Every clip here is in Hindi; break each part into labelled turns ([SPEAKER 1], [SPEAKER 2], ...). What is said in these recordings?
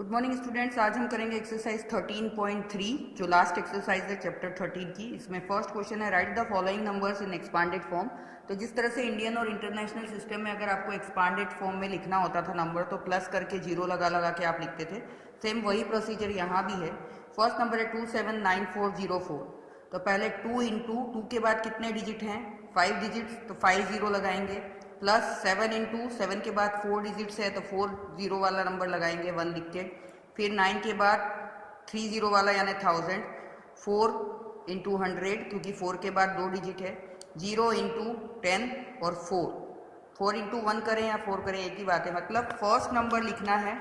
[SPEAKER 1] Good morning students. आज हम करेंगे एक्सरसाइज 13.3 जो लास्ट एक्सरसाइज है चैप्टर 13 की। इसमें फर्स्ट क्वेश्चन है right the following numbers in expanded form. तो जिस तरह से इंडियन और इंटरनेशनल सिस्टम में अगर आपको एक्सपांडेड फॉर्म में लिखना होता था नंबर तो प्लस करके जीरो लगा लगा के आप लिखते थे, सेम वही प्रोसीजर यहाँ भी है। फर्स्ट नंबर है 279404। तो पहले 2 इंटू 2 के बाद कितने डिजिट हैं 5 डिजिट्स, तो 5 जीरो लगाएंगे, प्लस 7 इंटू 7 के बाद 4 डिजिट्स है तो 4 जीरो वाला नंबर लगाएंगे 1 लिख के। फिर 9 के बाद 3 जीरो वाला यानी 1000, 4 इंटू 100 क्योंकि 4 के बाद 2 डिजिट है, 0 इंटू 10 और 4 इंटू 1 करें या 4 करें एक ही बात है। मतलब फर्स्ट नंबर लिखना है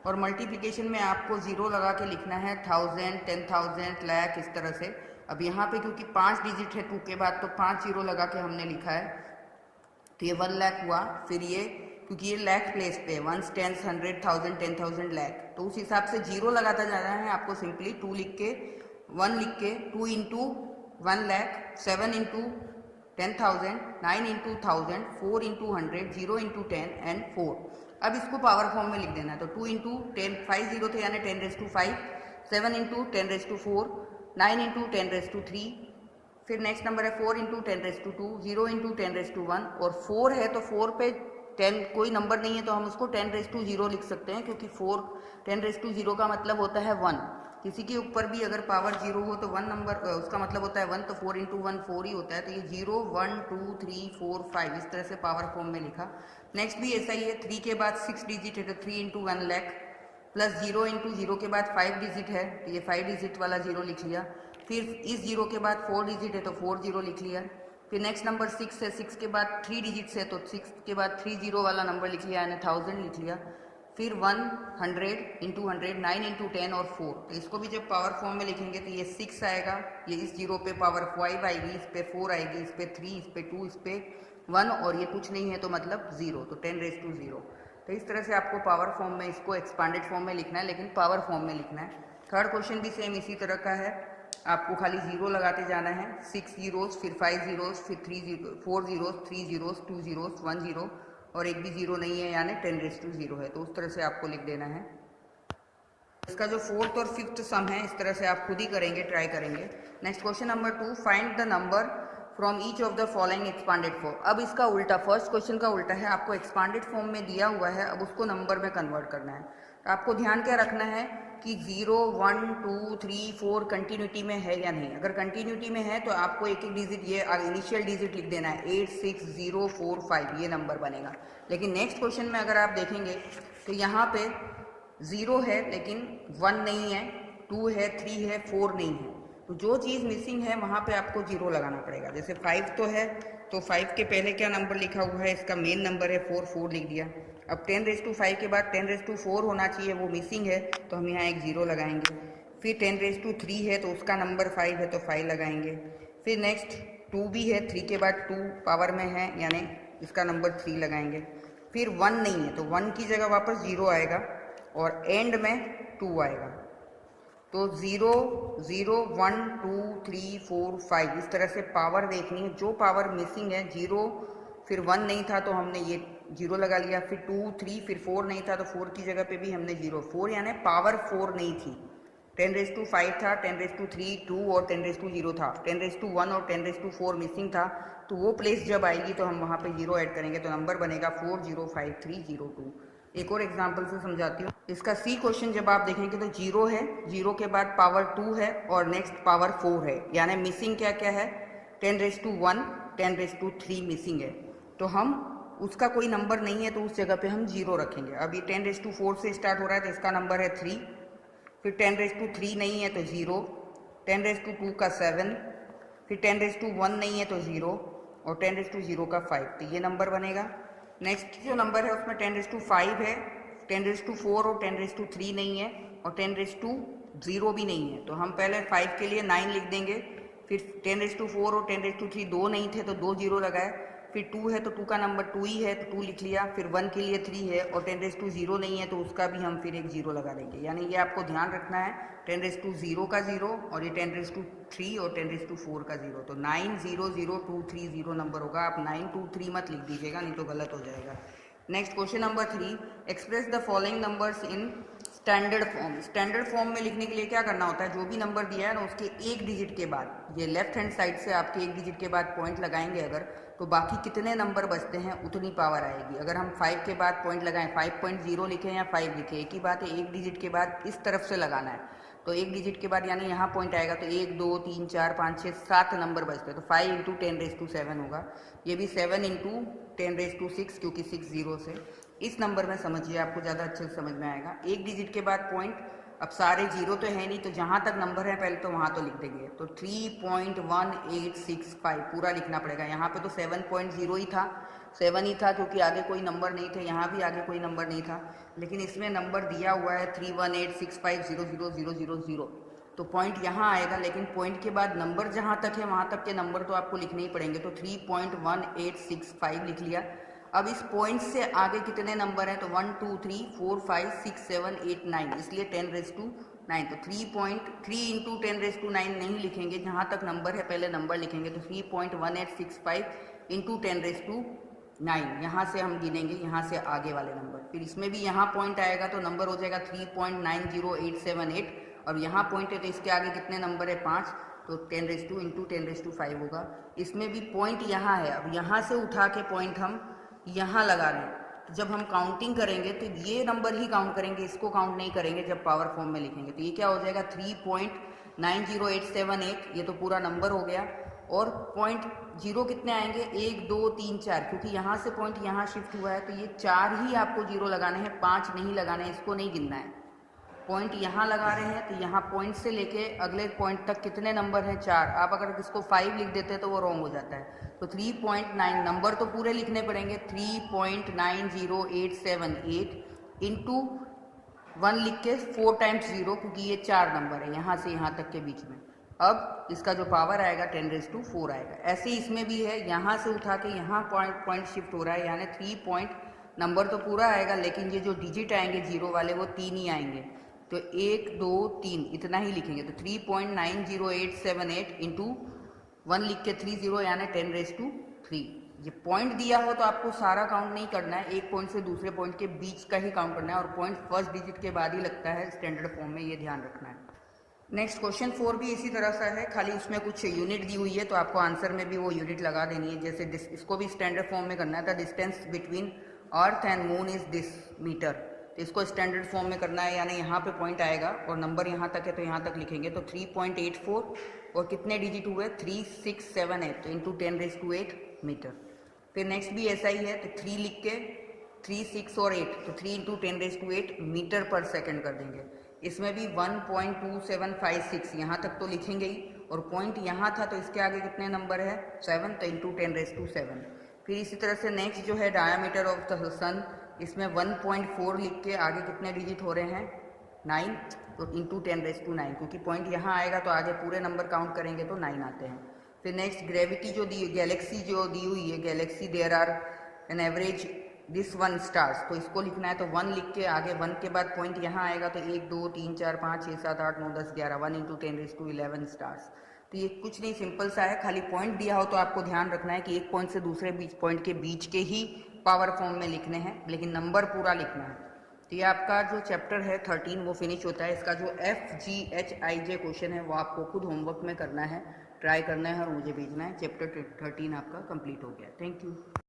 [SPEAKER 1] और मल्टीप्लिकेशन में आपको जीरो लगा के लिखना है 1000, 10,000, लाख, इस तरह से। अब यहाँ पे क्योंकि 5 डिजिट है 2 के बाद तो 5 जीरो लगा के हमने लिखा है, तो ये 1 लाख हुआ। फिर ये क्योंकि ये लाख प्लेस पे 1, 10, 100, 1000, 10,000, लाख, तो उस हिसाब से जीरो लगाता जाना है आपको। सिंपली 2 लिख के 1 लिख के 2 into 1 lakh, 7 into 10,000, 9 into 1000, 4 into 100, 0 into 10 and 4। अब इसको पावर फॉर्म में लिख देना है। तो 2 इंटू 10, 5 जीरो थे यानी 10⁵, 7 इंटू 10⁴, 9 इंटू 10⁵, फिर नेक्स्ट नंबर है 4 इंटू 10⁵2, 0 इंटू 10⁵1 और 4 है तो 4 पे 10 कोई नंबर नहीं है तो हम उसको 10⁵0 लिख सकते हैं, क्योंकि 4 10⁵0 का मतलब होता है 1। किसी के ऊपर भी अगर पावर 0 हो तो 1 नंबर उसका मतलब होता है 1, तो 4 इंटू 1 4 ही होता है। तो ये 0, 1, 2, 3, 4, 5 इस तरह से पावर फॉर्म में लिखा। नेक्स्ट भी ऐसा ही है, 3 के बाद 6 डिजिट है तो 3 इंटू 1 लाख, प्लस 0 इंटू 0 के बाद 5 डिजिट है तो ये 5 डिजिट वाला 0 लिख लिया। फिर इस 0 के बाद 4 डिजिट है तो 4 जीरो लिख लिया। फिर नेक्स्ट नंबर 6 है, 6 के बाद 3 डिजिट्स है तो 6 के बाद 3 जीरो वाला नंबर लिख लिया यानी 1000 लिख लिया। फिर 100 इंटू 100, 9 इंटू 10 और 4। तो इसको भी जब पावर फॉर्म में लिखेंगे तो ये 6 आएगा, ये इस 0 पे पावर 5 आएगी, इस पे 4 आएगी, इस पे 3, इस पे 2, इस पे 1 और ये कुछ नहीं है तो मतलब 0, तो 10⁻0। तो इस तरह से आपको पावर फॉर्म में इसको एक्सपांडेड फॉर्म में लिखना है, लेकिन पावर फॉर्म में लिखना है। थर्ड क्वेश्चन भी सेम इसी तरह का है, आपको खाली जीरो लगाते जाना है। 6 जीरोस, फिर 5 जीरोस, फिर 4 जीरोस, 3 जीरोस, 2 जीरोस, 1 जीरो और एक भी जीरो नहीं है यानी 10⁻0 है। तो उस तरह से आपको लिख देना है। इसका जो फोर्थ और फिफ्थ सम है इस तरह से आप खुद ही करेंगे, ट्राई करेंगे। Next question number 2, find the number from each of the following expanded form. अब इसका उल्टा, फर्स्ट क्वेश्चन का उल्टा है, आपको एक्सपांडेड फॉर्म में दिया हुआ है, अब उसको नंबर में कन्वर्ट करना है। तो आपको ध्यान क्या रखना है कि 0, 1, 2, 3, 4 कंटिन्यूटी में है या नहीं। अगर कंटिन्यूटी में है तो आपको एक एक डिजिट ये इनिशियल डिजिट लिख देना है, 8, 6, 0, 4, 5 ये नंबर बनेगा। लेकिन नेक्स्ट क्वेश्चन में अगर आप देखेंगे तो यहाँ पे 0 है लेकिन 1 नहीं है, 2 है, 3 है, 4 नहीं है। तो जो चीज़ मिसिंग है वहाँ पे आपको 0 लगाना पड़ेगा। जैसे 5 तो है तो 5 के पहले क्या नंबर लिखा हुआ है, इसका मेन नंबर है 4, 4 लिख दिया। अब 10⁵ के बाद 10⁴ होना चाहिए, वो मिसिंग है तो हम यहाँ एक 0 लगाएंगे। फिर 10⁵ है तो उसका नंबर 5 है तो 5 लगाएंगे। फिर नेक्स्ट 2 भी है, 3 के बाद 2 पावर में है यानी इसका नंबर 3 लगाएंगे। फिर 1 नहीं है तो 1 की जगह वापस 0 आएगा और एंड में 2 आएगा। तो 0, 0, 1, 2, 3, 4, 5 इस तरह से पावर देखनी है। जो पावर मिसिंग है 0, फिर 1 नहीं था तो हमने ये 0 लगा लिया, फिर 2, 3, फिर 4 नहीं था तो 4 की जगह पे भी हमने 0, 4 यानी पावर 4 नहीं थी। 10⁵ था, 10⁵3 2 और 10⁻0 था, 10⁻1 और 10⁻4 मिसिंग था। तो वो प्लेस जब आएगी तो हम वहाँ पे 0 ऐड करेंगे तो नंबर बनेगा 405302। एक और एग्जाम्पल से समझाती हूँ। इसका सी क्वेश्चन जब आप देखेंगे तो 0 है, 0 के बाद पावर 2 है और नेक्स्ट पावर 4 है, यानी मिसिंग क्या क्या है, 10⁻1, 10⁻3 मिसिंग है। तो हम उसका कोई नंबर नहीं है तो उस जगह पे हम 0 रखेंगे। अब ये 10⁻4 से स्टार्ट हो रहा है तो इसका नंबर है 3, फिर 10⁻3 नहीं है तो 0, 10⁻2 का 7, फिर 10⁻1 नहीं है तो 0 और 10⁻0 का 5, तो ये नंबर बनेगा। नेक्स्ट जो नंबर है उसमें 10⁻5 है, 10⁻4 और 10⁻3 नहीं है और 10⁻0 भी नहीं है। तो हम पहले 5 के लिए 9 लिख देंगे, फिर 10⁻4 और 10⁻3 दो नहीं थे तो 2 0 लगाए, फिर 2 है तो 2 का नंबर 2 ही है तो 2 लिख लिया, फिर 1 के लिए 3 है और 10⁻0 नहीं है तो उसका भी हम फिर एक 0 लगा देंगे। यानी ये आपको ध्यान रखना है 10⁻0 का 0 और ये 10⁻3 और 10⁻4 का 0। तो 900230 नंबर होगा। आप 923 मत लिख दीजिएगा नहीं तो गलत हो जाएगा। Next question number 3, express the following numbers in standard form में लिखने के लिए क्या करना होता है, जो भी नंबर दिया है ना उसके एक डिजिट के बाद, ये लेफ्ट हैंड साइड से आपके एक डिजिट के बाद पॉइंट लगाएंगे अगर, तो बाकी कितने नंबर बचते हैं उतनी पावर आएगी। अगर हम 5 के बाद पॉइंट लगाएं, 5.0 लिखें या 5 लिखें, एक ही बात है, एक डिजिट के बाद इस तरफ से लगाना है। तो एक डिजिट के बाद यानी यहाँ पॉइंट आएगा तो 1 2 3 4 5 6 7 नंबर बचते हैं। तो 5 इंटू 10⁻⁷ होगा, ये भी 7 इंटू 10⁻⁶ क्योंकि 6 जीरो से। इस नंबर में समझिए, आपको ज़्यादा अच्छे से समझ में आएगा। एक डिजिट के बाद पॉइंट, अब सारे जीरो तो है नहीं, तो जहाँ तक नंबर है पहले तो वहाँ तो लिख देंगे। तो 3.1865 पूरा लिखना पड़ेगा। यहाँ पे तो 7.0 ही था, 7 ही था क्योंकि आगे कोई नंबर नहीं थे, यहाँ भी आगे कोई नंबर नहीं था, लेकिन इसमें नंबर दिया हुआ है 318650000। तो पॉइंट यहाँ आएगा, लेकिन पॉइंट के बाद नंबर जहाँ तक है वहाँ तक के नंबर तो आपको लिखने ही पड़ेंगे। तो 3.1865 लिख लिया। अब इस पॉइंट से आगे कितने नंबर हैं, तो 1 2 3 4 5 6 7 8 9, इसलिए 10⁻⁹ तो 3 इंटू 10⁻⁹ नहीं लिखेंगे, जहाँ तक नंबर है पहले नंबर लिखेंगे। तो 3.1865 इंटू 10⁻⁹ यहाँ से हम गिनेंगे, यहाँ से आगे वाले नंबर। फिर इसमें भी यहाँ पॉइंट आएगा तो नंबर हो जाएगा 3.90878, और यहाँ पॉइंट है तो इसके आगे कितने नंबर है, 5, तो 10⁻² इंटू 10⁻⁵ होगा। इसमें भी पॉइंट यहाँ है, अब यहाँ से उठा के पॉइंट हम यहाँ लगा रहे हैं। तो जब हम काउंटिंग करेंगे तो ये नंबर ही काउंट करेंगे, इसको काउंट नहीं करेंगे जब पावर फॉर्म में लिखेंगे। तो ये क्या हो जाएगा 3.90878, ये तो पूरा नंबर हो गया। और पॉइंट जीरो कितने आएंगे, 1 2 3 4, क्योंकि यहाँ से पॉइंट यहाँ शिफ्ट हुआ है तो ये 4 ही आपको जीरो लगाने हैं, 5 नहीं लगाने हैं, इसको नहीं गिनना है। पॉइंट यहाँ लगा रहे हैं तो यहाँ पॉइंट से लेके अगले पॉइंट तक कितने नंबर हैं, 4। आप अगर इसको 5 लिख देते हैं तो वो रॉन्ग हो जाता है। तो 3.9 नंबर तो पूरे लिखने पड़ेंगे, 3.90878 इंटू 1 लिख के 4 टाइम्स 0, क्योंकि ये 4 नंबर है यहाँ से यहाँ तक के बीच में। अब इसका जो पावर आएगा 10⁻⁴ आएगा। ऐसे ही इसमें भी है, यहाँ से उठा के यहाँ पॉइंट शिफ्ट हो रहा है, यानी 3 पॉइंट नंबर तो पूरा आएगा, लेकिन ये जो डिजिट आएंगे जीरो वाले वो 3 ही आएंगे। तो 1 2 3 इतना ही लिखेंगे। तो 3.90878 इंटू 1 लिख के 30 यानी 10⁻⁵। ये पॉइंट दिया हो तो आपको सारा काउंट नहीं करना है, एक पॉइंट से दूसरे पॉइंट के बीच का ही काउंट करना है, और पॉइंट फर्स्ट डिजिट के बाद ही लगता है स्टैंडर्ड फॉर्म में, ये ध्यान रखना है। नेक्स्ट क्वेश्चन 4 भी इसी तरह सा है, खाली उसमें कुछ यूनिट दी हुई है तो आपको आंसर में भी वो यूनिट लगा देनी है। जैसे इसको भी स्टैंडर्ड फॉर्म में करना है, the distance between earth and moon is this meter. तो इसको स्टैंडर्ड फॉर्म में करना है, यानी यहाँ पे पॉइंट आएगा और नंबर यहाँ तक है तो यहाँ तक लिखेंगे। तो 3.84 और कितने डिजिट हुए, 3678, तो इंटू 10⁸ मीटर। फिर नेक्स्ट भी ऐसा ही है, तो 3 लिख के 3 6 और 8, तो 3 इंटू 10⁸ मीटर पर सेकेंड कर देंगे। इसमें भी 1.2756 यहाँ तक तो लिखेंगे ही, और पॉइंट यहाँ था तो इसके आगे कितने नंबर है, 7, तो इंटू 10⁻⁷। फिर इसी तरह से नेक्स्ट जो है डायामीटर ऑफ द सन, इसमें 1.4 लिख के आगे कितने डिजिट हो रहे हैं, 9, तो इंटू 10⁻⁹, क्योंकि पॉइंट यहाँ आएगा तो आगे पूरे नंबर काउंट करेंगे तो 9 आते हैं। फिर नेक्स्ट ग्रेविटी जो दी, गैलेक्सी जो दी हुई है, galaxy there are an average this 1 stars, तो इसको लिखना है। तो 1 लिख के आगे 1 के बाद पॉइंट यहाँ आएगा तो 1 2 3 4 5 6 7 8 9 10 11, 1 इंटू 10⁻11 स्टार्स। तो ये कुछ नहीं, सिंपल सा है, खाली पॉइंट दिया हो तो आपको ध्यान रखना है कि एक पॉइंट से दूसरे पॉइंट के बीच के ही पावर फॉर्म में लिखने हैं, लेकिन नंबर पूरा लिखना है। तो ये आपका जो चैप्टर है 13 वो फिनिश होता है। इसका जो FGHIJ क्वेश्चन है वो आपको खुद होमवर्क में करना है, ट्राई करना है और मुझे भेजना है। चैप्टर 13 आपका कंप्लीट हो गया। Thank you.